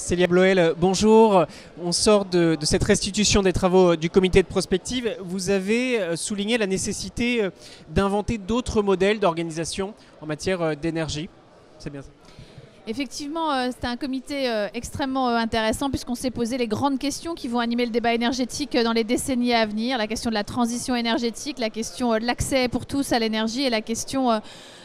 Célia Bloel, bonjour. On sort de cette restitution des travaux du comité de prospective. Vous avez souligné la nécessité d'inventer d'autres modèles d'organisation en matière d'énergie. C'est bien ça. Effectivement, c'était un comité extrêmement intéressant puisqu'on s'est posé les grandes questions qui vont animer le débat énergétique dans les décennies à venir. La question de la transition énergétique, la question de l'accès pour tous à l'énergie et la question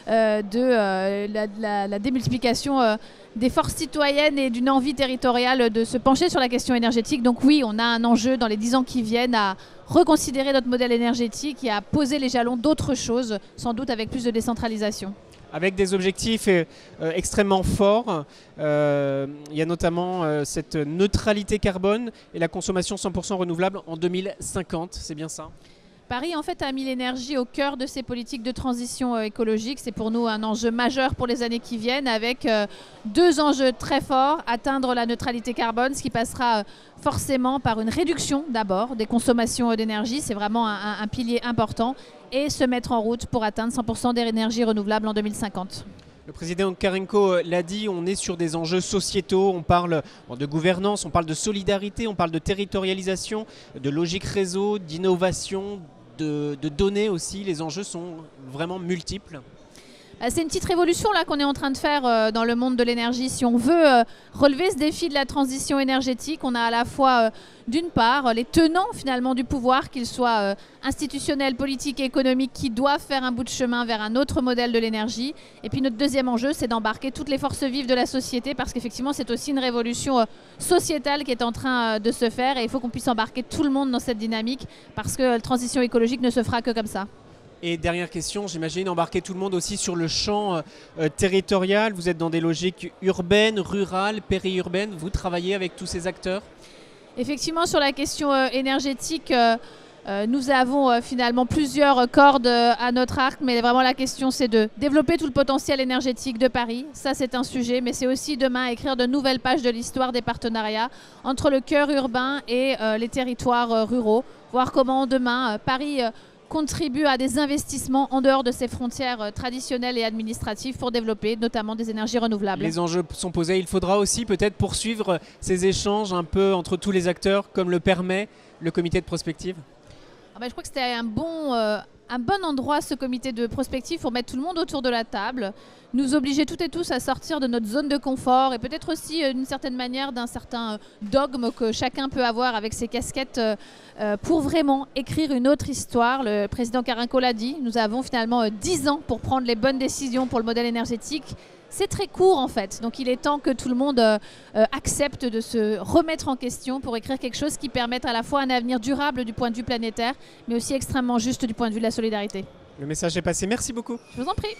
de la démultiplication des forces citoyennes et d'une envie territoriale de se pencher sur la question énergétique. Donc oui, on a un enjeu dans les 10 ans qui viennent à reconsidérer notre modèle énergétique et à poser les jalons d'autres choses, sans doute avec plus de décentralisation. Avec des objectifs extrêmement forts. Il y a notamment cette neutralité carbone et la consommation 100% renouvelable en 2050, c'est bien ça? Paris en fait a mis l'énergie au cœur de ses politiques de transition écologique. C'est pour nous un enjeu majeur pour les années qui viennent avec deux enjeux très forts. Atteindre la neutralité carbone, ce qui passera forcément par une réduction d'abord des consommations d'énergie. C'est vraiment un pilier important. Et se mettre en route pour atteindre 100% des énergies renouvelables en 2050. Le président Karenko l'a dit, on est sur des enjeux sociétaux, on parle de gouvernance, on parle de solidarité, on parle de territorialisation, de logique réseau, d'innovation, de données aussi. Les enjeux sont vraiment multiples. C'est une petite révolution là qu'on est en train de faire dans le monde de l'énergie. Si on veut relever ce défi de la transition énergétique, on a à la fois d'une part les tenants finalement du pouvoir, qu'ils soient institutionnels, politiques et économiques, qui doivent faire un bout de chemin vers un autre modèle de l'énergie. Et puis notre deuxième enjeu, c'est d'embarquer toutes les forces vives de la société, parce qu'effectivement c'est aussi une révolution sociétale qui est en train de se faire, et il faut qu'on puisse embarquer tout le monde dans cette dynamique, parce que la transition écologique ne se fera que comme ça. Et dernière question, j'imagine embarquer tout le monde aussi sur le champ territorial. Vous êtes dans des logiques urbaines, rurales, périurbaines. Vous travaillez avec tous ces acteurs? Effectivement, sur la question énergétique, nous avons finalement plusieurs cordes à notre arc, mais vraiment la question c'est de développer tout le potentiel énergétique de Paris. Ça c'est un sujet, mais c'est aussi demain écrire de nouvelles pages de l'histoire des partenariats entre le cœur urbain et les territoires ruraux. Voir comment demain Paris contribue à des investissements en dehors de ses frontières traditionnelles et administratives pour développer notamment des énergies renouvelables. Les enjeux sont posés. Il faudra aussi peut-être poursuivre ces échanges un peu entre tous les acteurs, comme le permet le comité de prospective. Je crois que c'était un bon endroit, ce comité de prospective, pour mettre tout le monde autour de la table, nous obliger toutes et tous à sortir de notre zone de confort et peut-être aussi d'une certaine manière d'un certain dogme que chacun peut avoir avec ses casquettes pour vraiment écrire une autre histoire. Le président Karenko l'a dit, nous avons finalement 10 ans pour prendre les bonnes décisions pour le modèle énergétique. C'est très court en fait, donc il est temps que tout le monde accepte de se remettre en question pour écrire quelque chose qui permette à la fois un avenir durable du point de vue planétaire, mais aussi extrêmement juste du point de vue de la solidarité. Le message est passé, merci beaucoup. Je vous en prie.